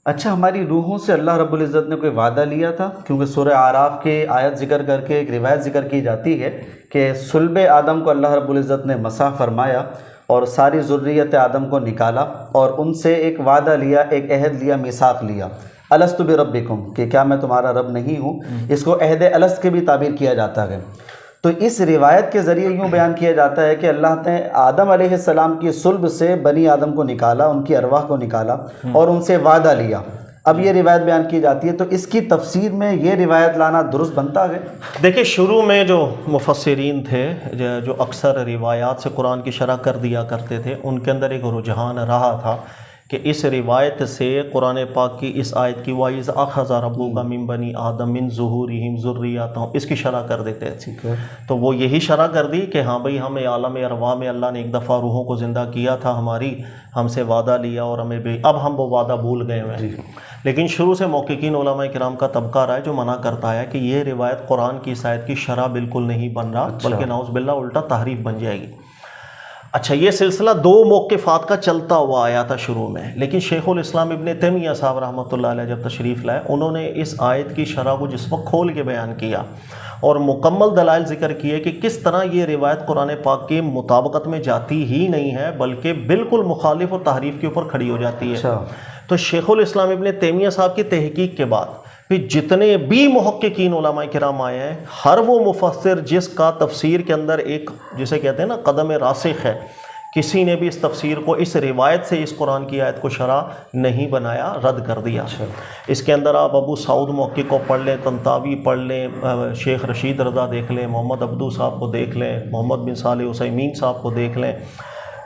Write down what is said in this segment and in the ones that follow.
اچھا، ہماری روحوں سے اللہ رب العزت نے کوئی وعدہ لیا تھا؟ کیونکہ سورہ اعراف کی آیت ذکر کر کے ایک روایت ذکر کی جاتی ہے کہ صلب آدم کو اللہ رب العزت نے مسح فرمایا اور ساری ذریت آدم کو نکالا اور ان سے ایک وعدہ لیا، ایک عہد لیا، میثاق لیا، الست بربکم، کہ کیا میں تمہارا رب نہیں ہوں؟ اس کو عہد الست کے بھی تعبیر کیا جاتا ہے۔ تو اس روایت کے ذریعے یوں بیان کیا جاتا ہے کہ اللہ نے آدم علیہ السلام کی صلب سے بنی آدم کو نکالا، ان کی ارواح کو نکالا اور ان سے وعدہ لیا۔ اب یہ روایت بیان کی جاتی ہے، تو اس کی تفسیر میں یہ روایت لانا درست بنتا ہے؟ دیکھیں، شروع میں جو مفسرین تھے جو اکثر روایات سے قرآن کی شرح کر دیا کرتے تھے، ان کے اندر ایک رجحان رہا تھا کہ اس روایت سے قرآن پاک کی اس آیت کی وَإِذْ أَخَذَ رَبُّكَ مِن بَنِي آدَمَ مِن ظُهُورِهِمْ ذُرِّيَّتَهُمْ، اس کی شرح کر دیتے تھے۔ تو وہ یہی شرح کر دی کہ ہاں بھئی، ہمیں عالم ارواح میں اللہ نے ایک دفعہ روحوں کو زندہ کیا تھا، ہماری ہم سے وعدہ لیا اور ہمیں بھی اب ہم وہ وعدہ بھول گئے ہیں۔ لیکن شروع سے محققین علماء کرام کا طبقہ رہا ہے جو منع کرتا ہے کہ یہ روایت قرآن کی اس آیت کی شرح بالکل نہیں بن رہا، بلکہ نعوذ باللہ الٹا تحریف بن جائے گی۔ اچھا، یہ سلسلہ دو موقفات کا چلتا ہوا آیا تھا شروع میں، لیکن شیخ الاسلام ابن تیمیہ صاحب رحمۃ اللہ علیہ جب تشریف لائے، انہوں نے اس آیت کی شرح کو جس وقت کھول کے بیان کیا اور مکمل دلائل ذکر کیے کہ کس طرح یہ روایت قرآن پاک کی مطابقت میں جاتی ہی نہیں ہے بلکہ بالکل مخالف اور تحریف کے اوپر کھڑی ہو جاتی ہے۔ تو شیخ الاسلام ابن تیمیہ صاحب کی تحقیق کے بعد پھر جتنے بھی محققین علماء کرام آئے ہیں، ہر وہ مفسر جس کا تفسیر کے اندر ایک جسے کہتے ہیں نا قدم راسخ ہے، کسی نے بھی اس تفسیر کو اس روایت سے اس قرآن کی آیت کو شرح نہیں بنایا، رد کر دیا۔ اس کے اندر آپ ابو سعود محقق کو پڑھ لیں، طنطاوی پڑھ لیں، شیخ رشید رضا دیکھ لیں، محمد عبدو صاحب کو دیکھ لیں، محمد بن صالح عثیمین صاحب کو دیکھ لیں،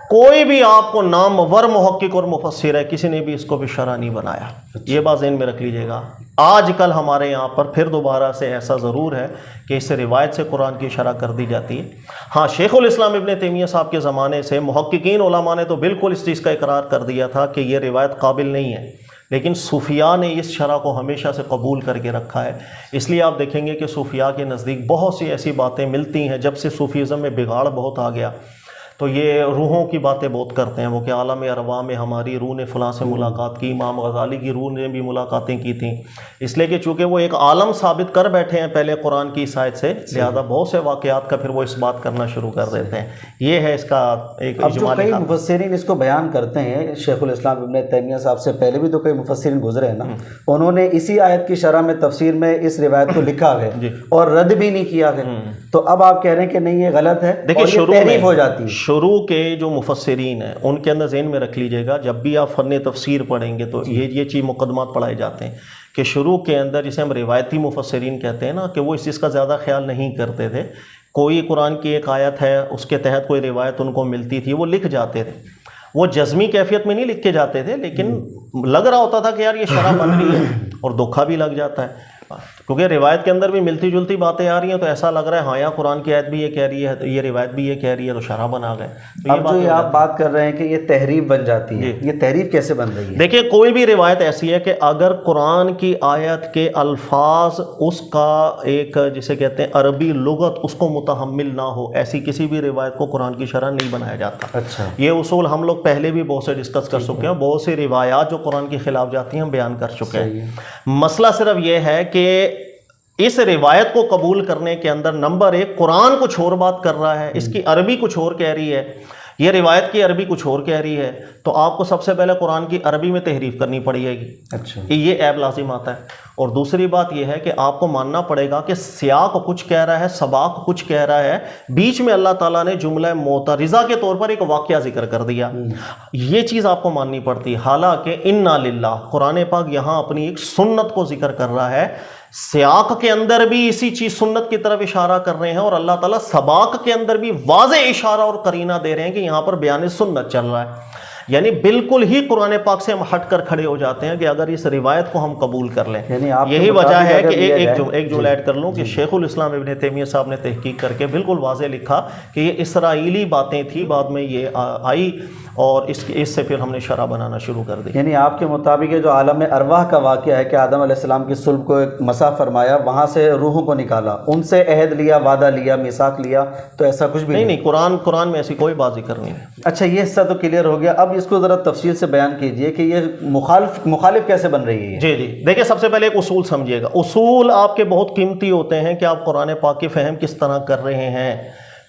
کوئی بھی آپ کو نامور محقق اور مفسر ہے، کسی نے بھی اس کو بھی شرح نہیں بنایا۔ یہ بات ذہن میں رکھ لیجئے گا۔ آج کل ہمارے یہاں پر پھر دوبارہ سے ایسا ضرور ہے کہ اس روایت سے قرآن کی شرح کر دی جاتی ہے۔ ہاں، شیخ الاسلام ابن تیمیہ صاحب کے زمانے سے محققین علماء نے تو بالکل اس چیز کا اقرار کر دیا تھا کہ یہ روایت قابل نہیں ہے، لیکن صوفیاء نے اس شرح کو ہمیشہ سے قبول کر کے رکھا ہے۔ اس لیے آپ دیکھیں گے کہ صوفیاء کے نزدیک بہت سی ایسی باتیں ملتی ہیں، جب سے صوفیزم میں بگاڑ بہت آ گیا تو یہ روحوں کی باتیں بہت کرتے ہیں، وہ کہ عالم ارواح میں ہماری روح نے فلاں سے ملاقات کی، امام غزالی کی روح نے بھی ملاقاتیں کی تھیں، اس لیے کہ چونکہ وہ ایک عالم ثابت کر بیٹھے ہیں پہلے قرآن کی اس آیت سے، لہذا بہت سے واقعات کا پھر وہ اس بات کرنا شروع کر دیتے ہیں۔ یہ ہے اس کا ایک اجمالی۔ کئی مفسرین اس کو بیان کرتے ہیں، شیخ الاسلام ابن تیمیہ صاحب سے پہلے بھی تو کئی مفسرین گزرے ہیں نا، انہوں نے اسی آیت کی شرح میں تفسیر میں اس روایت کو لکھا ہے اور رد بھی نہیں کیا ہے، تو اب آپ کہہ رہے ہیں کہ نہیں، یہ غلط ہے، دیکھیں تحریف ہو جاتی ہے۔ شروع کے جو مفسرین ہیں ان کے اندر ذہن میں رکھ لیجئے گا، جب بھی آپ فن تفسیر پڑھیں گے تو یہ چیز مقدمات پڑھائے جاتے ہیں کہ شروع کے اندر جسے ہم روایتی مفسرین کہتے ہیں نا، کہ وہ اس چیز کا زیادہ خیال نہیں کرتے تھے۔ کوئی قرآن کی ایک آیت ہے، اس کے تحت کوئی روایت ان کو ملتی تھی، وہ لکھ جاتے تھے، وہ جزمی کیفیت میں نہیں لکھ کے جاتے تھے، لیکن لگ رہا ہوتا تھا کہ یار یہ شرح بن رہی ہے، اور دھوکہ بھی لگ جاتا ہے کیونکہ روایت کے اندر بھی ملتی جلتی باتیں آ رہی ہیں، تو ایسا لگ رہا ہے ہاں، یا قرآن کی آیت بھی یہ کہہ رہی ہے، یہ روایت بھی یہ کہہ رہی ہے، تو شرح بنا گئے۔ اب جو آپ بات کر رہے ہیں کہ یہ تحریف بن جاتی ہے، یہ تحریف کیسے بن رہی ہے؟ دیکھیں، کوئی بھی روایت ایسی ہے کہ اگر قرآن کی آیت کے الفاظ اس کا ایک جسے کہتے ہیں عربی لغت اس کو متحمل نہ ہو، ایسی کسی بھی روایت کو قرآن کی شرح نہیں بنایا جاتا۔ اچھا، یہ اصول ہم لوگ پہلے بھی بہت سے ڈسکس کر چکے ہیں، بہت سی روایات جو قرآن کے خلاف جاتی ہیں ہم بیان کر چکے ہیں۔ مسئلہ صرف یہ ہے کہ اس روایت کو قبول کرنے کے اندر نمبر ایک، قرآن کچھ اور بات کر رہا ہے، اس کی عربی کچھ اور کہہ رہی ہے، یہ روایت کی عربی کچھ اور کہہ رہی ہے، تو آپ کو سب سے پہلے قرآن کی عربی میں تحریف کرنی پڑے گی۔ اچھا، یہ عیب لازم آتا ہے۔ اور دوسری بات یہ ہے کہ آپ کو ماننا پڑے گا کہ سیاق کچھ کہہ رہا ہے، سباق کچھ کہہ رہا ہے، بیچ میں اللہ تعالیٰ نے جملہ معترضہ کے طور پر ایک واقعہ ذکر کر دیا، یہ چیز آپ کو ماننی پڑتی ہے۔ حالانکہ انا للہ، قرآن پاک یہاں اپنی ایک سنت کو ذکر کر رہا ہے، سیاق کے اندر بھی اسی چیز سنت کی طرف اشارہ کر رہے ہیں، اور اللہ تعالیٰ سباق کے اندر بھی واضح اشارہ اور قرینہ دے رہے ہیں کہ یہاں پر بیان سنت چل رہا ہے۔ یعنی بالکل ہی قرآن پاک سے ہم ہٹ کر کھڑے ہو جاتے ہیں کہ اگر اس روایت کو ہم قبول کر لیں۔ یہی وجہ ہے کہ ایک جملہ ایڈ کر لوں کہ شیخ الاسلام ابن تیمیہ صاحب نے تحقیق کر کے بالکل واضح لکھا کہ یہ اسرائیلی باتیں تھی، بعد میں یہ آئی اور اس سے پھر ہم نے شرح بنانا شروع کر دی۔ یعنی آپ کے مطابق جو عالم ارواح کا واقعہ ہے کہ آدم علیہ السلام کی صلب کو ایک مسح فرمایا، وہاں سے روحوں کو نکالا، ان سے عہد لیا، وعدہ لیا، میثاق لیا، تو ایسا کچھ بھی نہیں؟ قرآن میں ایسی کوئی بات ذکر نہیں ہے۔ اچھا، یہ حصہ تو کلیئر ہو گیا۔ اب آپ اس کو ذرا تفصیل سے بیان کیجئے کہ یہ مخالف کیسے بن رہی ہے؟ جی جی، دیکھیں سب سے پہلے ایک اصول سمجھیے گا. اصول آپ کے بہت قیمتی ہوتے ہیں کہ آپ قرآن پاک کی فہم کس طرح کر رہے ہیں.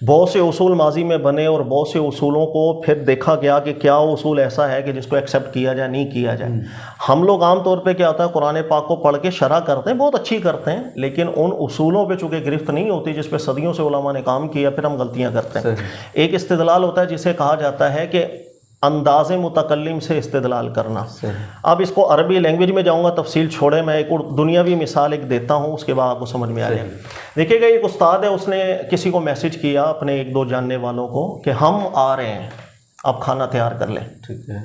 بہت سے اصول ماضی میں بنے اور بہت سے اصولوں کو پھر دیکھا گیا کہ کیا اصول ایسا ہے کہ جس کو ایکسیپٹ کیا جائے نہیں کیا جائے. ہم لوگ عام طور پہ کیا ہوتا ہے قرآن پاک کو پڑھ کے شرح کرتے ہیں، بہت اچھی کرتے ہیں، لیکن ان اصولوں پہ چونکہ گرفت نہیں ہوتی جس پہ صدیوں سے علماء نے کام کیا، پھر ہم غلطیاں کرتے ہیں. ایک استدلال ہوتا ہے جسے کہا جاتا ہے کہ انداز متکلم سے استدلال کرنا. اب اس کو عربی لینگویج میں جاؤں گا، تفصیل چھوڑے، میں ایک دنیاوی مثال ایک دیتا ہوں، اس کے بعد آپ کو سمجھ میں آ جائے. دیکھیے گا، ایک استاد ہے، اس نے کسی کو میسج کیا اپنے ایک دو جاننے والوں کو کہ ہم آ رہے ہیں، آپ کھانا تیار کر لیں. ٹھیک ہے.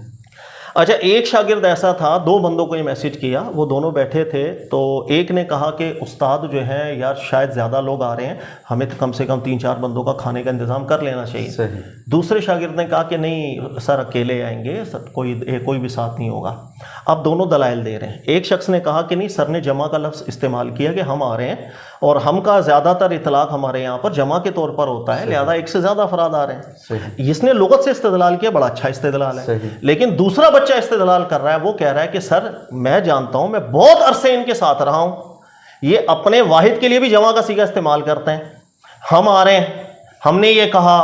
اچھا، ایک شاگرد ایسا تھا، دو بندوں کو یہ میسج کیا، وہ دونوں بیٹھے تھے، تو ایک نے کہا کہ استاد جو ہے یار شاید زیادہ لوگ آ رہے ہیں، ہمیں کم سے کم 3-4 بندوں کا کھانے کا انتظام کر لینا چاہیے. دوسرے شاگرد نے کہا کہ نہیں سر، اکیلے آئیں گے، کوئی بھی ساتھ نہیں ہوگا. اب دونوں دلائل دے رہے ہیں. ایک شخص نے کہا کہ نہیں، سر نے جمع کا لفظ استعمال کیا کہ ہم آ رہے ہیں، اور ہم کا زیادہ تر اطلاق ہمارے یہاں پر جمع کے طور پر ہوتا ہے، لہذا ایک سے زیادہ افراد آ رہے ہیں. اس نے لغت سے استدلال کیا، بڑا اچھا استدلال ہے. لیکن دوسرا بچہ استدلال کر رہا ہے، وہ کہہ رہا ہے کہ سر میں جانتا ہوں، میں بہت عرصے ان کے ساتھ رہا ہوں، یہ اپنے واحد کے لیے بھی جمع کا صیغہ استعمال کرتے ہیں. ہم آ رہے ہیں، ہم نے یہ کہا،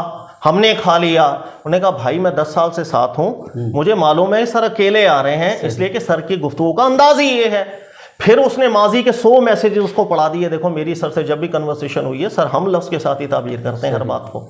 ہم نے کھا لیا. انہوں نے کہا بھائی میں 10 سال سے ساتھ ہوں، مجھے معلوم ہے سر اکیلے آ رہے ہیں، اس لیے کہ سر کی گفتگو کا انداز ہی یہ ہے. پھر اس نے ماضی کے 100 میسیجز اس کو پڑھا دیے، دیکھو میری سر سے جب بھی کنورسیشن ہوئی ہے سر ہم لفظ کے ساتھ ہی تعبیر کرتے ہیں ہر بات کو.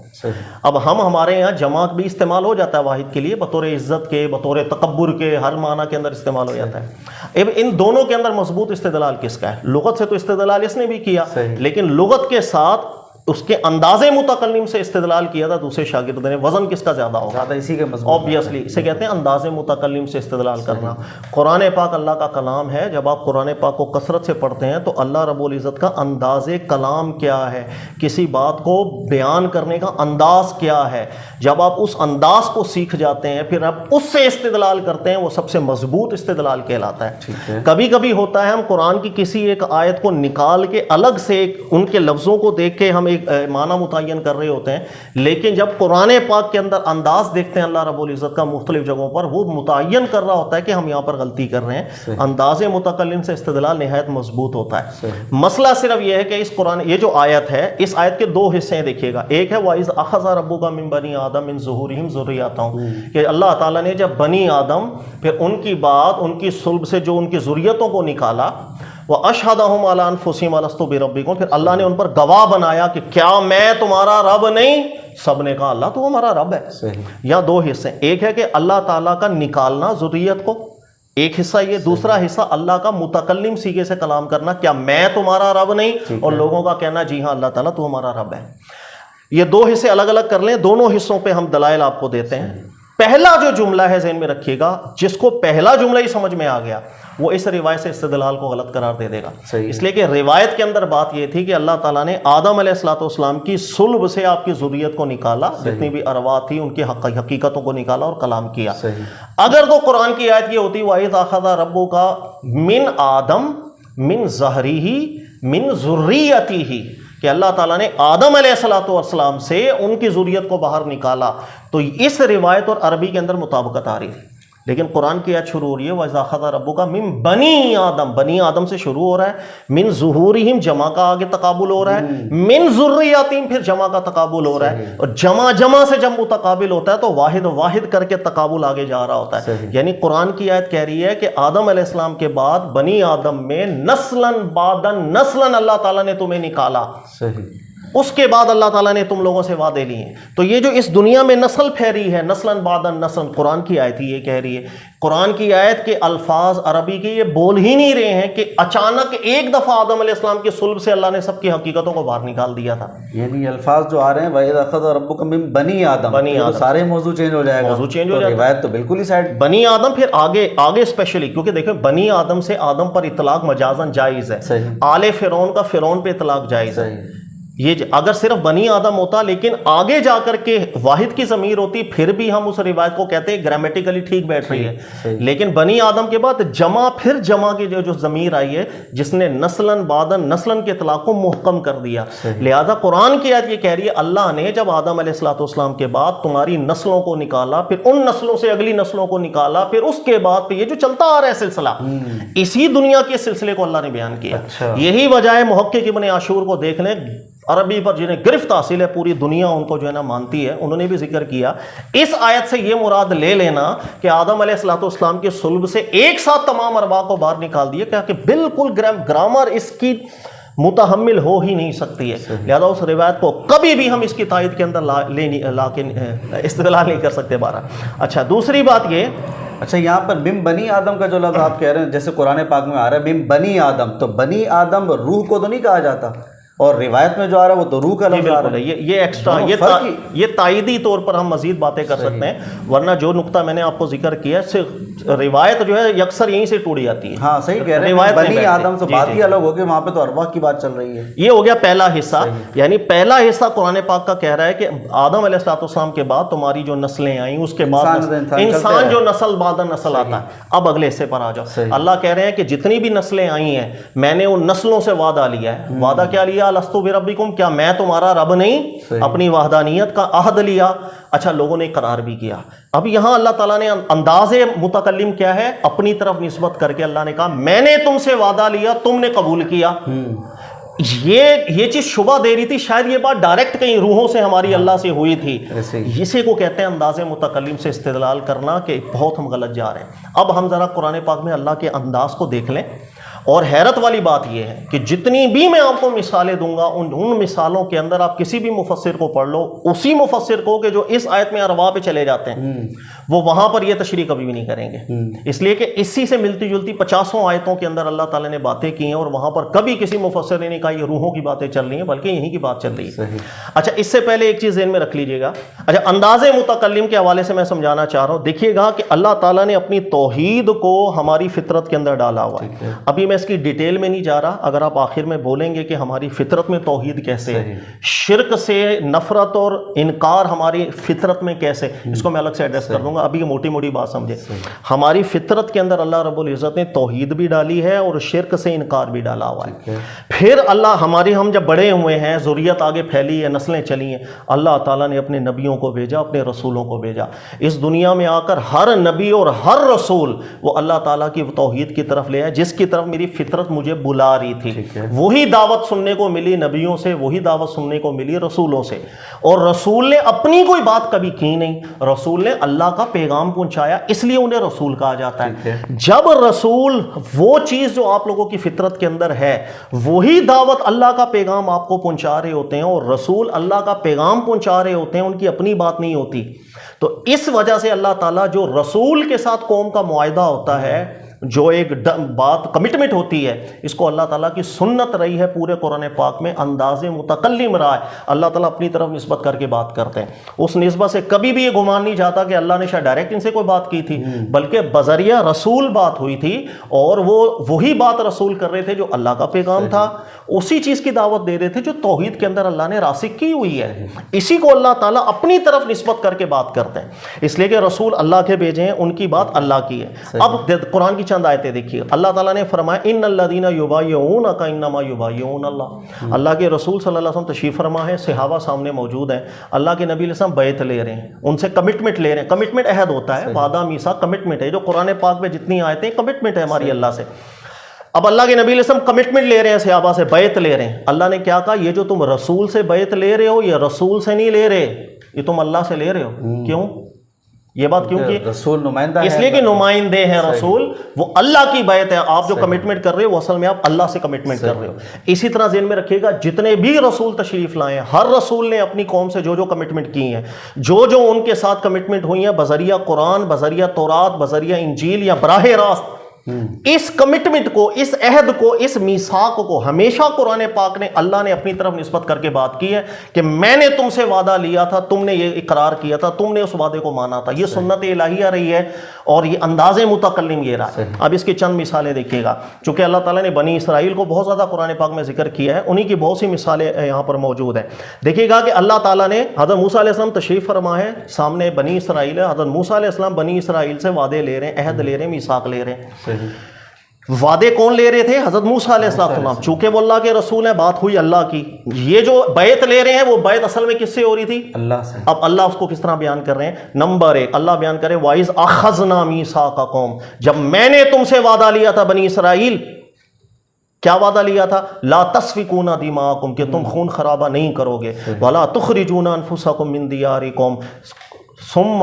اب ہمارے یہاں جمع بھی استعمال ہو جاتا ہے واحد کے لیے، بطور عزت کے، بطور تکبر کے، ہر معنی کے اندر استعمال ہو جاتا ہے. اب ان دونوں کے اندر مضبوط استدلال کس کا ہے؟ لغت سے تو استدلال اس نے بھی کیا، لیکن لغت کے ساتھ اس کے انداز متکلم سے استدلال کیا تھا دوسرے شاگرد نے. وزن کس کا زیادہ ہوگا؟ زیادہ اسی کے مضمون. آبویسلی اسے کہتے ہیں انداز متکلم سے استدلال کرنا. قرآن پاک اللہ کا کلام ہے، جب آپ قرآن پاک کو کثرت سے پڑھتے ہیں تو اللہ رب العزت کا انداز کلام کیا ہے، کسی بات کو بیان کرنے کا انداز کیا ہے، جب آپ اس انداز کو سیکھ جاتے ہیں پھر آپ اس سے استدلال کرتے ہیں، وہ سب سے مضبوط استدلال کہلاتا ہے. کبھی کبھی ہوتا ہے ہم قرآن کی کسی ایک آیت کو نکال کے الگ سے ان کے لفظوں کو دیکھ کے ہم معنی متعین کر رہے ہوتے ہیں، لیکن جب قرآن پاک کے اندر انداز دیکھتے ہیں اللہ رب العزت کا مختلف جگہوں پر، وہ متعین کر رہا ہوتا ہے کہ ہم یہاں پر غلطی کر رہے ہیں. انداز متکلم سے استدلال نہایت مضبوط ہوتا ہے. مسئلہ صرف یہ ہے کہ اس قرآن یہ جو آیت ہے، اس آیت کے 2 حصے ہیں. دیکھیے گا، ایک ہے وَإِذْ أَخَذَ رَبُّكَ مِن بَنِي آدَمَ مِن ظُهُورِهِمْ ذُرِّيَّتَهُمْ، کہ اللہ تعالیٰ نے جب بنی آدم، پھر ان کی بات، ان کی صلب سے جو ان کی ذریتوں کو نکالا، وَأَشْهَدَهُمْ عَلَىٰ أَنفُسِهِمْ أَلَسْتُ بِرَبِّكُمْ، پھر اللہ نے ان پر گواہ بنایا کہ کیا میں تمہارا رب نہیں؟ سب نے کہا اللہ تو ہمارا رب ہے. یا 2 حصے، ایک ہے کہ اللہ تعالیٰ کا نکالنا ذریت کو، ایک حصہ یہ، دوسرا حصہ اللہ کا متکلم سیغے سے کلام کرنا، کیا میں تمہارا رب نہیں؟ اور لوگوں کا کہنا جی ہاں اللہ تعالیٰ تو ہمارا رب ہے. یہ 2 حصے الگ الگ کر لیں، دونوں حصوں پہ ہم دلائل آپ کو دیتے ہیں. پہلا جو جملہ ہے ذہن میں رکھیے گا، جس کو پہلا جملہ ہی سمجھ میں آ گیا وہ اس روایت سے استدلال کو غلط قرار دے گا. اس لیے کہ روایت کے اندر بات یہ تھی کہ اللہ تعالیٰ نے آدم علیہ السلام کی صلب سے آپ کی ذریت کو نکالا، جتنی بھی ارواح تھی ان کی حقیقتوں کو نکالا اور کلام کیا. اگر تو قرآن کی آیت یہ ہوتی وَإِذْ أَخَذَ رَبُّكَ مِنْ آدَمَ مِنْ ظَهْرِهِ مِنْ ذُرِّيَّتِهِ، کہ اللہ تعالیٰ نے آدم علیہ السلام سے ان کی ذریت کو باہر نکالا، تو اس روایت اور عربی کے اندر مطابقت آ رہی تھی. لیکن قرآن کی آیت شروع ہو رہی ہے وَإِذْ أَخَذَ رَبُّكَ مِن بَنِي آدَمَ، بنی آدم سے شروع ہو رہا ہے، مِن ظُهُورِهِمْ جمع کا آگے تقابل ہو رہا ہے، مِن ذُرِّيَّتِهِمْ پھر جمع کا تقابل ہو رہا ہے، اور جمع سے جب متقابل ہوتا ہے تو واحد کر کے تقابل آگے جا رہا ہوتا ہے. یعنی قرآن کی آیت کہہ رہی ہے کہ آدم علیہ السلام کے بعد بنی آدم میں نسلاً بعداً نسلاً اللہ تعالیٰ نے تمہیں نکالا. اس کے بعد اللہ تعالیٰ نے تم لوگوں سے وعدے لیے ہیں. تو یہ جو اس دنیا میں نسل پھیری ہے، نسلاً بعداً نسل، قرآن کی آیت یہ کہہ رہی ہے. قرآن کی آیت کے الفاظ عربی کے یہ بول ہی نہیں رہے ہیں کہ اچانک ایک دفعہ آدم علیہ السلام کے صلب سے اللہ نے سب کی حقیقتوں کو باہر نکال دیا تھا. یعنی الفاظ جو آ رہے ہیں وَإِذْ أَخَذَ رَبُّكَ مِن بَنِي آدَمَ، سارے موضوع چینج ہو جائے گا، موضوع چینج ہو جائے گا. روایت تو بالکل ہی سائڈ. بنی آدم پھر آگے اسپیشلی، کیونکہ دیکھیں بنی آدم سے آدم پر اطلاق مجازاً جائز ہے. آل فرعون کا فرعون پہ اطلاق جائز ہے. یہ اگر صرف بنی آدم ہوتا لیکن آگے جا کر کے واحد کی ضمیر ہوتی پھر بھی ہم اس روایت کو کہتے ہیں گرامیٹیکلی ٹھیک بیٹھ رہی ہے، لیکن بنی آدم کے بعد جمع پھر جمع کی جو ضمیر آئی ہے جس نے نسلاً بعداً نسلاً کے اطلاق کو محکم کر دیا. لہذا قرآن کی آیت یہ کہہ رہی ہے اللہ نے جب آدم علیہ السلام کے بعد تمہاری نسلوں کو نکالا، پھر ان نسلوں سے اگلی نسلوں کو نکالا، پھر اس کے بعد یہ جو چلتا آ رہا ہے سلسلہ، اسی دنیا کے سلسلے کو اللہ نے بیان کیا. یہی وجہ ہے محقق ابن عاشور کو دیکھ لیں، عربی پر جنہیں گرفت حاصل ہے، پوری دنیا ان کو جو ہے نا مانتی ہے، انہوں نے بھی ذکر کیا اس آیت سے یہ مراد لے لینا کہ آدم علیہ السلام کے صلب سے ایک ساتھ تمام ارواح کو باہر نکال دیا کہ بالکل گرامر اس کی متحمل ہو ہی نہیں سکتی ہے. لہذا اس روایت کو کبھی بھی ہم اس کی تائید کے اندر لا کے استدلال نہیں کر سکتے. بارہ اچھا دوسری بات یہ، اچھا یہاں پر بم بنی آدم کا جو لفظ آپ کہہ رہے ہیں جیسے قرآن پاک میں آ رہا ہے بم بنی آدم، تو بنی آدم روح کو تو نہیں کہا جاتا، اور روایت میں جو آ رہا ہے وہ تو روح کا لفظ آ رہا ہے. یہ ایکسٹرا یہ تائیدی طور پر ہم مزید باتیں کر سکتے ہیں، ورنہ جو نقطہ میں نے آپ کو ذکر کیا روایت جو ہے اکثر یہیں سے ٹوٹ جاتی ہے. ہاں صحیح کہہ رہے ہیں، بنی آدم سے بات ہی الگ ہو گئی، وہاں پہ تو ارواح کی بات چل رہی ہے. یہ ہو گیا پہلا حصہ، یعنی پہلا حصہ قرآن پاک کا کہہ رہا ہے کہ آدم علیہ السلام کے بعد تمہاری جو نسلیں آئیں، اس کے بعد انسان جو نسل بعد نسل آتا ہے. اب اگلے حصے پر آ جاؤ. اللہ کہہ رہے ہیں کہ جتنی بھی نسلیں آئی ہیں میں نے ان نسلوں سے وعدہ لیا ہے. وعدہ کیا لیا؟ الستو بربکم، کیا میں تمہارا رب نہیں؟ اپنی وحدانیت کا عہد لیا. اچھا لوگوں نے اقرار بھی کیا. اب یہاں اللہ تعالیٰ نے انداز متکلم کیا ہے؟ اپنی طرف نسبت کر کے اللہ نے کہا میں نے تم سے وعدہ لیا، تم نے قبول کیا. یہ چیز شبہ دے رہی تھی شاید یہ بات ڈائریکٹ کہیں روحوں سے ہماری اللہ سے ہوئی تھی. اسی کو کہتے ہیں انداز متکلم سے استدلال کرنا کہ بہت ہم غلط جا رہے ہیں. اب ہم ذرا قرآن پاک میں اللہ کے انداز کو دیکھ لیں، اور حیرت والی بات یہ ہے کہ جتنی بھی میں آپ کو مثالیں دوں گا ان مثالوں کے اندر آپ کسی بھی مفسر کو پڑھ لو، اسی مفسر کو کہ جو اس آیت میں ارواح پہ چلے جاتے ہیں وہ وہاں پر یہ تشریح کبھی بھی نہیں کریں گے، اس لیے کہ اسی سے ملتی جلتی 50 آیتوں کے اندر اللہ تعالیٰ نے باتیں کی ہیں، اور وہاں پر کبھی کسی مفسر نے نہیں کہا یہ روحوں کی باتیں چل رہی ہیں، بلکہ یہیں کی بات چل رہی ہے. اچھا اس سے پہلے ایک چیز ذہن میں رکھ لیجئے گا. اچھا انداز متکلم کے حوالے سے میں سمجھانا چاہ رہا ہوں. دیکھیے گا کہ اللہ تعالیٰ نے اپنی توحید کو ہماری فطرت کے اندر ڈالا ہوا ہے. ابھی میں اس کی ڈیٹیل میں نہیں جا رہا، اگر آپ آخر میں بولیں گے کہ ہماری فطرت میں توحید کیسے ہے، شرک سے نفرت اور انکار ہماری فطرت میں کیسے، اس کو میں الگ سے ایڈریس کر دوں گا. ابھی موٹی موٹی بات سمجھے. ہماری فطرت کے اندر اللہ رب العزت نے توحید بھی ڈالی ہے اور شرک سے انکار بھی ڈالا ہوا ہے. پھر اللہ ہم جب بڑے ہوئے ہیں، ذریت آگے پھیلی ہے، نسلیں چلی ہیں، اللہ تعالیٰ نے اپنے نبیوں کو بھیجا، اپنے رسولوں کو بھیجا. اس دنیا میں آ کر ہر نبی اور ہر رسول وہ اللہ تعالیٰ کی توحید کی طرف لے آئے، جس کی طرف میری فطرت مجھے بلا رہی تھی. وہی دعوت سننے کو ملی نبیوں سے، وہی دعوت سننے کو ملی رسولوں سے. اور رسول نے اپنی کوئی بات کبھی کی نہیں، رسول نے اللہ کا پیغام پہنچایا، اس لیے انہیں رسول کہا جاتا ہے. جب رسول وہ چیز جو آپ لوگوں کی فطرت کے اندر ہے وہی دعوت اللہ کا پیغام آپ کو پہنچا رہے ہوتے ہیں، اور رسول اللہ کا پیغام پہنچا رہے ہوتے ہیں، ان کی اپنی بات نہیں ہوتی. تو اس وجہ سے اللہ تعالیٰ جو رسول کے ساتھ قوم کا معاہدہ ہوتا ہے، جو ایک بات کمٹمنٹ ہوتی ہے، اس کو اللہ تعالیٰ کی سنت رہی ہے پورے قرآن پاک میں، انداز متکلم رہا ہے. اللہ تعالیٰ اپنی طرف نسبت کر کے بات کرتے ہیں. اس نسبت سے کبھی بھی یہ گمان نہیں جاتا کہ اللہ نے شاید ڈائریکٹ ان سے کوئی بات کی تھی، بلکہ بذریعہ رسول بات ہوئی تھی، اور وہ وہی بات رسول کر رہے تھے جو اللہ کا پیغام تھا، اسی چیز کی دعوت دے رہے تھے جو توحید کے اندر اللہ نے راسخ کی ہوئی ہے. اسی کو اللہ تعالیٰ اپنی طرف نسبت کر کے بات کرتے ہیں، اس لیے کہ رسول اللہ کے بھیجے ہیں، ان کی بات اللہ کی ہے. اب قرآن کی چند آیتیں دیکھیے. اللہ تعالیٰ نے فرمایا ان الذین یبایعونک انما یبایعون اللہ. اللہ کے رسول صلی اللہ علیہ وسلم تشریف فرما ہے، صحابہ سامنے موجود ہیں، اللہ کے نبی علیہ السلام بیعت لے رہے ہیں، ان سے کمٹمنٹ لے رہے ہیں. کمٹمنٹ عہد ہوتا ہے، وعدہ میثاق کمٹمنٹ ہے. جو قرآن پاک میں جتنی آیتیں کمٹمنٹ ہے ہماری اللہ سے. اب اللہ کے نبی علیہ السلام کمٹمنٹ لے رہے ہیں، صحابہ سے بیعت لے رہے ہیں. اللہ نے کیا کہا؟ یہ جو تم رسول سے بیعت لے رہے ہو یہ رسول سے نہیں لے رہے، یہ تم اللہ سے لے رہے ہو. کیوں یہ بات؟ کیونکہ رسول نمائندہ ہے، اس لیے کہ نمائندے ہیں رسول، وہ اللہ کی بیعت ہے. آپ جو کمٹمنٹ کر رہے ہو وہ اصل میں آپ اللہ سے کمٹمنٹ کر رہے ہو. اسی طرح ذہن میں رکھیے گا جتنے بھی رسول تشریف لائے ہیں، ہر رسول نے اپنی قوم سے جو کمٹمنٹ کی ہیں، جو ان کے ساتھ کمٹمنٹ ہوئی ہیں بذریعہ قرآن، بذریعہ تورات، بذریعہ انجیل یا براہ راست اس کمٹمنٹ کو، اس عہد کو، اس میثاق کو ہمیشہ قرآن پاک نے، اللہ نے اپنی طرف نسبت کر کے بات کی ہے کہ میں نے تم سے وعدہ لیا تھا، تم نے یہ اقرار کیا تھا، تم نے اس وعدے کو مانا تھا. یہ سنت الہیہ رہی ہے اور یہ انداز متکلم یہ رہا ہے. اب اس کی چند مثالیں دیکھیے گا، چونکہ اللہ تعالیٰ نے بنی اسرائیل کو بہت زیادہ قرآن پاک میں ذکر کیا ہے، انہی کی بہت سی مثالیں یہاں پر موجود ہیں. دیکھیے گا کہ اللہ تعالیٰ نے حضرت موسیٰ علیہ السلام تشریف فرما ہے، سامنے بنی اسرائیل ہے، حضرت موسیٰ علیہ السلام بنی اسرائیل سے وعدے لے رہے ہیں، عہد لے رہے ہیں، میثاق لے رہے ہیں. وعدے کون لے رہے تھے؟ حضرت موسیٰ علیہ السلام. چونکہ وہ اللہ کے رسول ہیں، بات ہوئی اللہ کی. یہ جو بیعت لے رہے ہیں وہ بیعت اصل میں کس سے ہو رہی تھی؟ اللہ سے. اب اللہ اس کو کس طرح بیان کر رہے ہیں؟ نمبر 1 اللہ بیان کرے وَإِذْ أَخَذْنَا مِيثَاقَكُمْ، جب میں نے تم سے وعدہ لیا تھا بنی اسرائیل. کیا وعدہ لیا تھا؟ لا تسفکون دماءکم، کہ تم خون خرابہ نہیں کرو گے. ولا تخرجون انفسکم من دیارکم ثم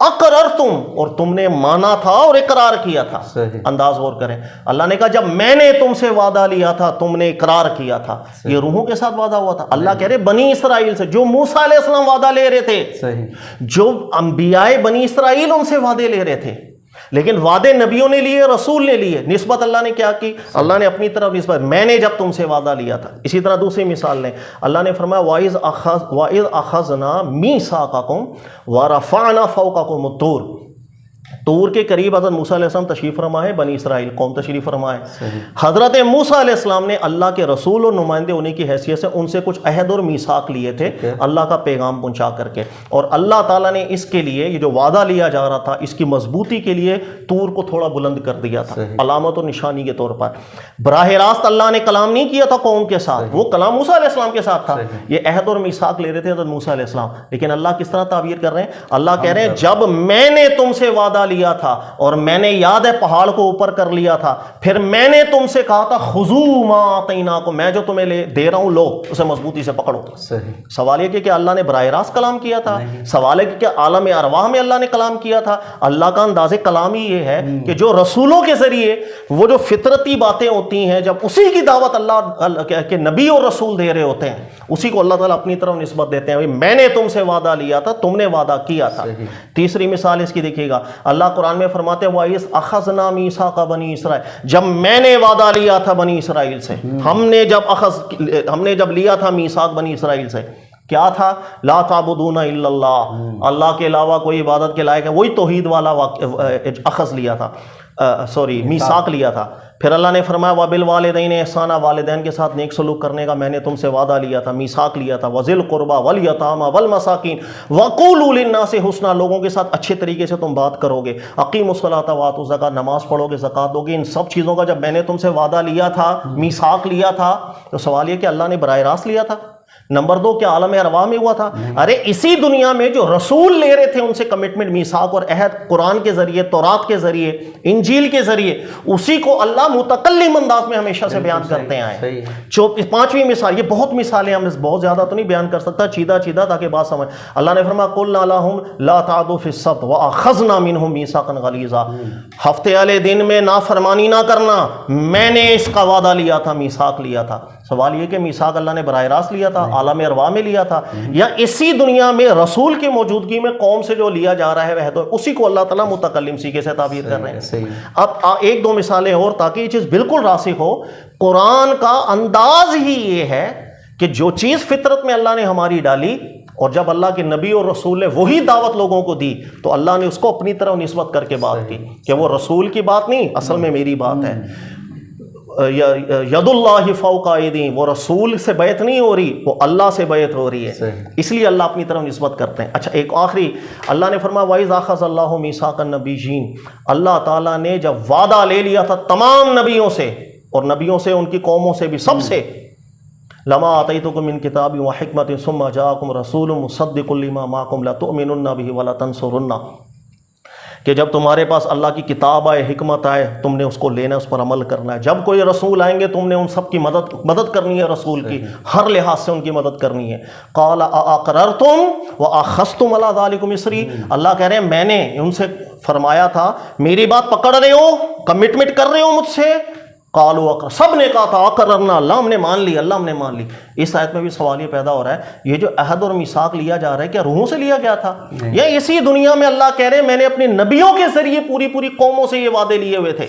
اقررتم، اور تم نے مانا تھا اور اقرار کیا تھا. انداز غور کریں، اللہ نے کہا جب میں نے تم سے وعدہ لیا تھا تم نے اقرار کیا تھا. یہ روحوں کے ساتھ وعدہ ہوا تھا. اللہ کہہ رہے بنی اسرائیل سے، جو موسیٰ علیہ السلام وعدہ لے رہے تھے، جو انبیاء بنی اسرائیل ان سے وعدے لے رہے تھے، لیکن وعدے نبیوں نے لیے، رسول نے لیے. نسبت اللہ نے کیا کی؟ اللہ نے اپنی طرف نسبت، میں نے جب تم سے وعدہ لیا تھا. اسی طرح دوسری مثال لیں، اللہ نے فرمایا وَإِذْ أَخَذْنَا مِيثَاقَكُمْ وَرَفَعْنَا فَوْقَكُمُ الطُّورَ. طور کے قریب حضرت موسیٰ علیہ السلام تشریف فرما ہے، بنی اسرائیل قوم تشریف فرما ہے. حضرت موسیٰ علیہ السلام نے اللہ کے رسول اور نمائندے ہونے کی حیثیت سے ان سے کچھ عہد اور میثاق لیے تھے اللہ کا پیغام پہنچا کر کے. اور اللہ تعالیٰ نے اس کے لیے، یہ جو وعدہ لیا جا رہا تھا، اس کی مضبوطی کے لیے طور کو تھوڑا بلند کر دیا تھا، علامت اور نشانی کے طور پر. براہ راست اللہ نے کلام نہیں کیا تھا قوم کے ساتھ، وہ کلام موسیٰ علیہ السلام کے ساتھ تھا. یہ عہد اور میثاق لے رہے تھے حضرت موسیٰ علیہ السلام. لیکن اللہ کس طرح تعبیر کر رہے ہیں؟ اللہ کہہ رہے ہیں جب میں نے تم سے وعدہ لیا تھا اور میں نے یاد ہے پہاڑ کو اوپر کر لیا تھا، پھر میں نے تم سے کہا تھا خذوا ما آتیناکم، میں جو تمہیں دے رہا ہوں لو اسے مضبوطی سے پکڑو. سوال یہ کہ اللہ نے براہ راست کلام کیا تھا؟ سوال ہے کہ کیا عالم ارواح میں اللہ نے کلام کیا تھا؟ اللہ کا انداز کلام ہی یہ ہے کہ جو رسولوں کے ذریعے وہ جو فطرتی باتیں ہوتی ہیں، جب اسی کی دعوت اللہ کے نبی اور رسول دے رہے ہوتے ہیں، اسی کو اللہ تعالیٰ اپنی طرف نسبت دیتے ہیں. میں نے تم سے وعدہ لیا تھا، تم نے وعدہ کیا تھا. تیسری مثال اس کی دیکھیے گا، اللہ قرآن میں فرماتے ہیں وَإِذْ أَخَذْنَا مِيثَاقَ بَنِي إِسْرَائِيلَ، جب میں نے وعدہ لیا تھا بنی اسرائیل سے. ہم نے جب لیا تھا میثاق بنی اسرائیل سے، کیا تھا؟ لا تعبدون الا اللہ، اللہ کے علاوہ کوئی عبادت کے لائق ہے. وہی توحید والا اخذ لیا تھا، میثاق لیا تھا. پھر اللہ نے فرمایا وَبِالْوَالِدَيْنِ احسانا، والدین کے ساتھ نیک سلوک کرنے کا میں نے تم سے وعدہ لیا تھا، میثاق لیا تھا. وَذِي الْقُرْبَى وَالْيَتَامَى وَالْمَسَاكِينِ وَقُولُوا لِلنَّاسِ حُسْنًا، لوگوں کے ساتھ اچھے طریقے سے تم بات کرو گے. اقیموا الصَّلَاةَ وَآتُوا الزَّکَاةَ، نماز پڑھو گے، زکوٰۃ دو گے. ان سب چیزوں کا جب میں نے تم سے وعدہ لیا تھا، میثاق لیا تھا، تو سوال یہ کہ اللہ نے براہ راست لیا تھا؟ نمبر 2 کیا عالم ارواح میں ہوا تھا؟ ارے اسی دنیا میں جو رسول لے رہے تھے ان سے کمٹمنٹ، میثاق اور عہد، قرآن کے ذریعے، تورات کے ذریعے، انجیل کے ذریعے، اسی کو اللہ متکلم انداز میں ہمیشہ سے بیان کرتے آئے. پانچویں مثال، یہ بہت مثالیں، ہم بہت زیادہ تو نہیں بیان کر سکتا، چیدہ تاکہ بات سمجھ. اللہ نے فرمایا قُلْنَا لَهُمْ لَا تَعْدُوا فِي السَّبْتِ وَأَخَذْنَا مِنْهُمْ مِيثَاقًا غَلِيظًا، ہفتے والے دن میں نافرمانی نہ کرنا، میں نے اس کا وعدہ لیا تھا، میثاق لیا تھا. سوال یہ کہ میثاق اللہ نے براہ راست لیا تھا، عالم ارواح میں لیا تھا، یا اسی دنیا میں رسول کی موجودگی میں قوم سے جو لیا جا رہا ہے اسی کو اللہ تعالیٰ متکلم سیکھے سے تعبیر کر رہے ہیں. اب ایک دو مثالیں اور تاکہ یہ چیز بالکل راسخ ہو. قرآن کا انداز ہی یہ ہے کہ جو چیز فطرت میں اللہ نے ہماری ڈالی، اور جب اللہ کے نبی اور رسول نے وہی دعوت لوگوں کو دی تو اللہ نے اس کو اپنی طرف نسبت کر کے بات کی کہ وہ رسول کی بات نہیں، اصل میں میری بات ہے. ید اللہ فوق ایدیہم، وہ رسول سے بیعت نہیں ہو رہی، وہ اللہ سے بیعت ہو رہی ہے، اس لیے اللہ اپنی طرف نسبت کرتے ہیں. اچھا ایک آخری، اللہ نے فرمایا وَإِذْ أَخَذَ اللَّهُ مِيثَاقَ النَّبِيِّينَ، اللہ تعالیٰ نے جب وعدہ لے لیا تھا تمام نبیوں سے، اور نبیوں سے، ان کی قوموں سے بھی، سب سے، لَمَا آتَيْتُكُم مِّن كِتَابٍ وَحِكْمَةٍ ثُمَّ جَاءَكُمْ رَسُولٌ مُصَدِّقٌ لِّمَا مَعَكُمْ لَتُؤْمِنُنَّ بِهِ وَلَتَنصُرُنَّهُ، کہ جب تمہارے پاس اللہ کی کتاب آئے، حکمت آئے، تم نے اس کو لینا ہے، اس پر عمل کرنا ہے. جب کوئی رسول آئیں گے تم نے ان سب کی مدد کرنی ہے، رسول کی ہر لحاظ سے ان کی مدد کرنی ہے. قال اقررتم واخذتم على ذلكم مصری، اللہ کہہ رہے ہیں میں نے ان سے فرمایا تھا میری بات پکڑ رہے ہو، کمٹمنٹ کر رہے ہو مجھ سے. قالوا اقرر، سب نے کہا تھا اقررنا، اللہ ہم نے مان لی، اللہ ہم نے مان لی. اس آیت میں بھی سوال یہ پیدا ہو رہا ہے، یہ جو عہد اور میثاق لیا جا رہا ہے کیا روحوں سے لیا گیا تھا، یا اسی دنیا میں اللہ کہہ رہے ہیں میں نے اپنے نبیوں کے ذریعے پوری قوموں سے یہ وعدے لیے ہوئے تھے؟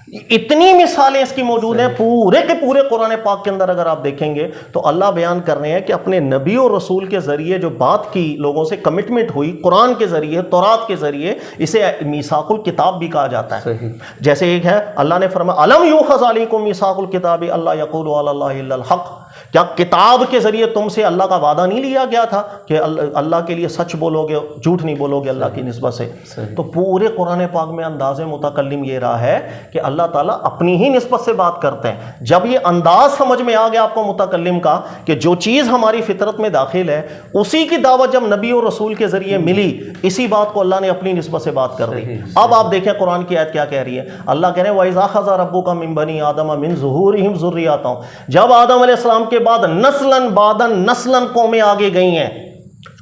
اتنی مثالیں اس کی موجود ہیں پورے کے پورے قرآن پاک کے اندر. اگر آپ دیکھیں گے تو اللہ بیان کر رہے ہیں کہ اپنے نبی اور رسول کے ذریعے جو بات کی, لوگوں سے کمٹمنٹ ہوئی قرآن کے ذریعے, تورات کے ذریعے, اسے میثاق الکتاب بھی کہا جاتا ہے. جیسے ایک ہے اللہ نے فرمایا الم یؤخذ علیکم میثاق الکتاب اللہ یقولوا علی اللہ الا الحق, کیا کتاب کے ذریعے تم سے اللہ کا وعدہ نہیں لیا گیا تھا کہ اللہ کے لیے سچ بولو گے, جھوٹ نہیں بولو گے اللہ کی نسبت سے. تو پورے قرآن پاک میں انداز متکلم یہ رہا ہے کہ اللہ تعالیٰ اپنی ہی نسبت سے بات کرتے ہیں. جب یہ انداز سمجھ میں آ گیا آپ کو متکلم کا کہ جو چیز ہماری فطرت میں داخل ہے اسی کی دعوت جب نبی اور رسول کے ذریعے ملی, اسی بات کو اللہ نے اپنی نسبت سے بات کر دی. اب آپ دیکھیں قرآن کی آیت کیا کہہ رہی ہے. اللہ کہہ رہے ہیں وَإِذْ أَخَذَ رَبُّكَ مِن بَنِي آدَمَ مِن ظُهُورِهِمْ ذُرِّيَّتَهُمْ, جب آدم علیہ السلام کے بعد نسلاً بعداً نسلاً قومیں آگے گئی ہیں,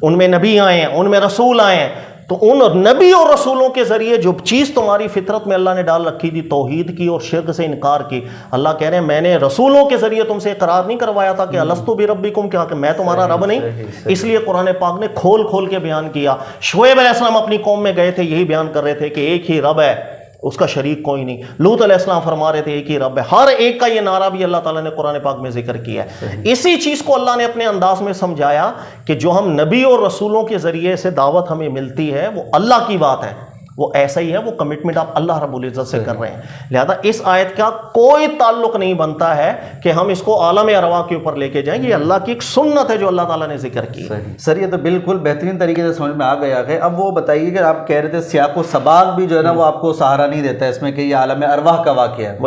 ان میں نبی آئے ہیں, ان میں رسول آئے ہیں, تو ان نبی اور رسولوں کے ذریعے جو چیز تمہاری فطرت میں اللہ نے ڈال رکھی تھی, توحید کی اور شرک سے انکار کی, اللہ کہہ رہے ہیں میں نے رسولوں کے ذریعے تم سے اقرار نہیں کروایا تھا کہ الستو بربکم, کیا کہ میں تمہارا رب نہیں. اس لیے قرآن پاک نے کھول کھول کے بیان کیا. شعیب علیہ السلام اپنی قوم میں گئے تھے, یہی بیان کر رہے تھے کہ ایک ہی رب ہے, اس کا شریک کوئی نہیں. لوط علیہ السلام فرما رہے تھے ایک ہی رب ہے. ہر ایک کا یہ نعرہ بھی اللہ تعالیٰ نے قرآن پاک میں ذکر کیا ہے. اسی چیز کو اللہ نے اپنے انداز میں سمجھایا کہ جو ہم نبی اور رسولوں کے ذریعے سے دعوت ہمیں ملتی ہے وہ اللہ کی بات ہے, وہ ایسا ہی ہے, وہ کمٹمنٹ آپ اللہ رب العزت سے کر رہے ہیں. لہذا اس آیت کا کوئی تعلق نہیں بنتا ہے کہ ہم اس کو عالم ارواح کے اوپر لے کے جائیں. یہ اللہ کی ایک سنت ہے جو اللہ تعالیٰ نے ذکر کی. سر یہ تو بالکل بہترین طریقے سے سمجھ میں آ گیا ہے. اب وہ بتائیے کہ آپ کہہ رہے تھے سیاق و سباق بھی جو ہے نا وہ آپ کو سہارا نہیں دیتا ہے اس میں کہ یہ عالم ارواح کا واقعہ ہے.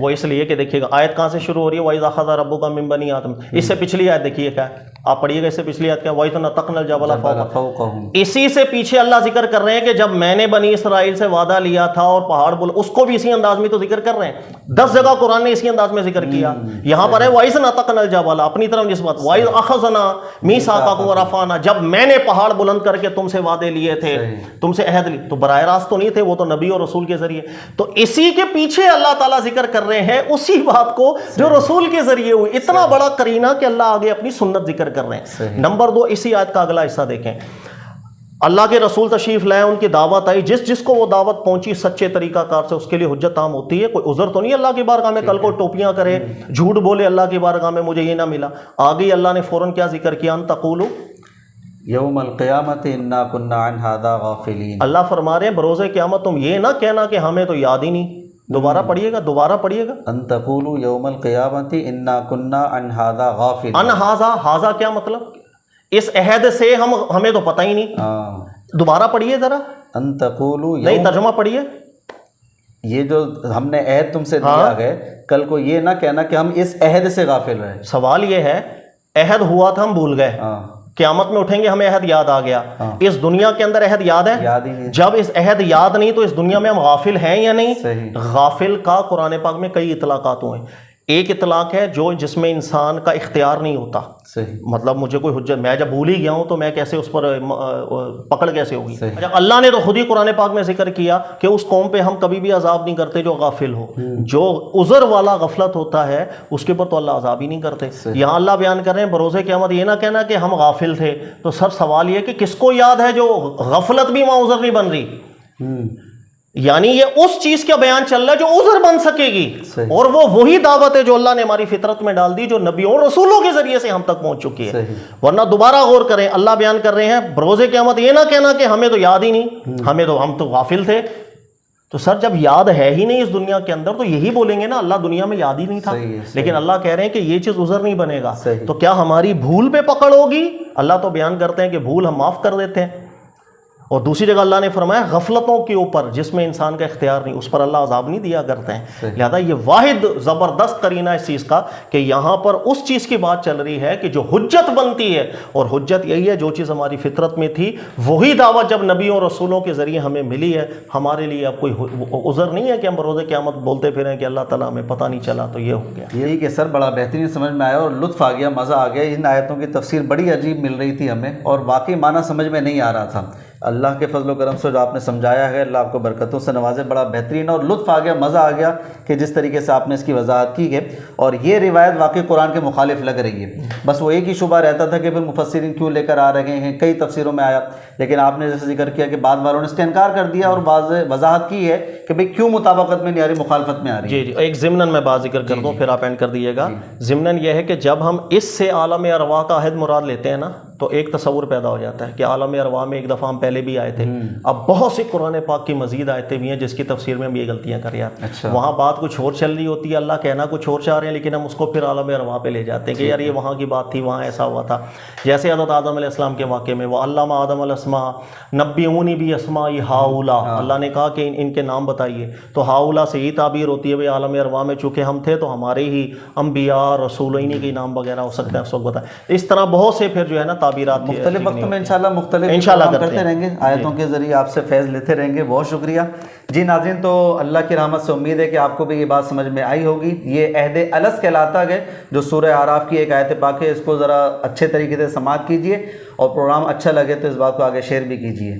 وہ اس لیے کہ دیکھیے گا آیت کہاں سے شروع ہو رہی ہے, وَإِذْ أَخَذَ رَبُّكَ مِن بَنِي آدَمَ. اس سے پچھلی آیت دیکھیے کیا ہے, آپ پڑھیے گا اس سے پچھلی آیت کیا, وَإِذْ نَتَقْنَا الْجَبَلَ فَوْقَهُمْ. اسی سے پیچھے اللہ ذکر کر رہے ہیں کہ جب میں نے بنی اسرائیل سے وعدہ لیا تھا اور پہاڑ بولا, اس کو بھی اسی انداز میں تو ذکر کر رہے ہیں. 10 جگہ قرآن نے اسی انداز میں ذکر کیا. یہاں پر ہے وَإِذْ نَتَقْنَا الْجَبَلَ, اپنی طرف نسبت, وَإِذْ أَخَذْنَا مِيثَاقَكُمْ وَرَفَعْنَا, جب میں نے پہاڑ بلند کر کے تم سے وعدے لیے تھے, تم سے عہد لی. تو براہ راست تو نہیں تھے, وہ تو نبی اور رسول کے ذریعے. تو اسی کے پیچھے اللہ تعالیٰ ذکر کر رہے ہیں اسی بات کو جو رسول کے ذریعے ہوئی. اتنا بڑا قرینہ کہ اللہ آگے اپنی سنت ذکر کر رہے ہیں. نمبر 2, اسی آیت کا اگلا حصہ دیکھیں. اللہ کے رسول تشریف لائے, ان کی دعوت آئی, جس کو وہ دعوت پہنچی سچے طریقہ کار سے, اس کے لیے حجت عام ہوتی ہے. کوئی عذر تو نہیں اللہ کی بارگاہ میں کل کو ٹوپیاں کرے, جھوٹ بولے اللہ کی بارگاہ میں مجھے یہ نہ ملا. آگے اللہ نے فوراً کیا ذکر کیا, ان تقولوا یوم القیامت انا کنا عن ھذا غافلین. اللہ فرما رہے ہیں بروز قیامت تم یہ نہ کہنا کہ ہمیں تو یاد ہی نہیں. دوبارہ پڑھیے گا, ان تقولوا یوم القیامت انا کنا عن ھذا غافلین. ان ھذا کیا مطلب, اس عہد سے ہمیں تو پتہ ہی نہیں. دوبارہ پڑھیے ذرا, ان تقولوا, نہیں ترجمہ پڑھیے. یہ جو ہم نے عہد تم سے دیا ہے, کل کو یہ نہ کہنا کہ ہم اس عہد سے غافل رہے. سوال یہ ہے, عہد ہوا تھا ہم بھول گئے, قیامت میں اٹھیں گے ہمیں عہد یاد آ گیا. اس دنیا کے اندر عہد یاد ہے, یاد ہی نہیں. جب اس عہد یاد نہیں تو اس دنیا میں ہم غافل ہیں یا نہیں. غافل کا قرآن پاک میں کئی اطلاقات ہوئے ہیں. ایک اطلاق ہے جس میں انسان کا اختیار نہیں ہوتا. مطلب مجھے کوئی حجت, میں جب بھول ہی گیا ہوں تو میں کیسے اس پر پکڑ کیسے ہوگی. جب اللہ نے تو خود ہی قرآن پاک میں ذکر کیا کہ اس قوم پہ ہم کبھی بھی عذاب نہیں کرتے جو غافل ہو. جو عذر والا غفلت ہوتا ہے اس کے اوپر تو اللہ عذاب ہی نہیں کرتے. یہاں اللہ بیان کر رہے ہیں بروز قیامت یہ نہ کہنا کہ ہم غافل تھے. تو سر سوال یہ کہ کس کو یاد ہے جو غفلت بھی وہاں عذر نہیں بن رہی. یعنی یہ اس چیز کا بیان چل رہا ہے جو عذر بن سکے گی, اور وہ وہی دعوت ہے جو اللہ نے ہماری فطرت میں ڈال دی, جو نبیوں اور رسولوں کے ذریعے سے ہم تک پہنچ چکی ہے. ورنہ دوبارہ غور کریں, اللہ بیان کر رہے ہیں بروز قیامت یہ نہ کہنا کہ ہمیں تو یاد ہی نہیں, ہم تو غافل تھے. تو سر جب یاد ہے ہی نہیں اس دنیا کے اندر تو یہی بولیں گے نا اللہ دنیا میں یاد ہی نہیں تھا. لیکن اللہ کہہ رہے ہیں کہ یہ چیز عذر نہیں بنے گا. تو کیا ہماری بھول پہ پکڑ ہوگی؟ اللہ تو بیان کرتے ہیں کہ بھول ہم معاف کر دیتے ہیں. اور دوسری جگہ اللہ نے فرمایا غفلتوں کے اوپر جس میں انسان کا اختیار نہیں, اس پر اللہ عذاب نہیں دیا کرتے ہیں. لہذا یہ واحد زبردست قرینہ اس چیز کا کہ یہاں پر اس چیز کی بات چل رہی ہے کہ جو حجت بنتی ہے, اور حجت یہی ہے جو چیز ہماری فطرت میں تھی وہی دعوت جب نبیوں اور رسولوں کے ذریعے ہمیں ملی ہے, ہمارے لیے اب کوئی عذر نہیں ہے کہ ہم بروز قیامت بولتے پھریں کہ اللہ تعالیٰ ہمیں پتہ نہیں چلا. تو یہ ہو گیا. یہی کہ سر بڑا بہترین سمجھ میں آیا اور لطف آ گیا, مزہ آ گیا. ان آیتوں کی تفسیر بڑی عجیب مل رہی تھی ہمیں اور واقعی معنی سمجھ میں نہیں آ رہا تھا. اللہ کے فضل و کرم سے جو آپ نے سمجھایا ہے، اللہ آپ کو برکتوں سے نوازے، بڑا بہترین اور لطف آ گیا، مزہ آ گیا کہ جس طریقے سے آپ نے اس کی وضاحت کی ہے. اور یہ روایت واقعی قرآن کے مخالف لگ رہی ہے. بس وہ ایک ہی شبہ رہتا تھا کہ پھر مفسرین کیوں لے کر آ رہے ہیں، کئی تفسیروں میں آیا، لیکن آپ نے جیسے ذکر کیا کہ بعض والوں نے اس کا انکار کر دیا اور بعض وضاحت کی ہے کہ بھئی کیوں مطابقت میں نہیں آ رہی، مخالفت میں آ رہی ہے. جی ایک ضمناً میں بات ذکر کر دوں پھر آپ اینڈ کر دیجیے گا. ضمناً یہ ہے کہ جب ہم اس سے عالم ارواح کا عہد مراد لیتے ہیں نا تو ایک تصور پیدا ہو جاتا ہے کہ عالم ارواح میں ایک دفعہ ہم پہلے بھی آئے تھے. اب بہت سی قرآن پاک کی مزید آیتیں بھی ہیں جس کی تفسیر میں بھی یہ غلطیاں کر یار. وہاں بات کچھ اور چل رہی ہوتی ہے، اللہ کہنا کچھ اور چاہ رہے ہیں، لیکن ہم اس کو پھر عالم ارواح پہ لے جاتے ہیں کہ یار یہ وہاں کی بات تھی، وہاں ایسا ہوا تھا. جیسے حضرت آدم علیہ السلام کے واقعے میں وہ علامہ آدم الاسماء نبئونی باسماء ہؤلاء، اللہ نے کہا کہ ان کے نام بتائیے. تو ہؤلاء سے یہ تعبیر ہوتی ہے بھائی عالم ارواح میں چونکہ ہم تھے تو ہمارے ہی انبیاء رسول انہی کے نام وغیرہ ہو سکتے ہیں، اس وقت بتائیں. اس طرح بہت سے پھر جو ہے نا تعبیرات مختلف وقت میں انشاءاللہ مختلف کرتے رہیں گے، آیتوں کے ذریعے آپ سے فیض لیتے رہیں گے. بہت شکریہ جی. ناظرین تو اللہ کی رحمت سے امید ہے کہ آپ کو بھی یہ بات سمجھ میں آئی ہوگی. یہ عہد الست کہلاتا ہے جو سورہ اعراف کی ایک آیت پاک ہے، اس کو ذرا اچھے طریقے سے سماعت کیجیے اور پروگرام اچھا لگے تو اس بات کو آگے شیئر بھی کیجیے.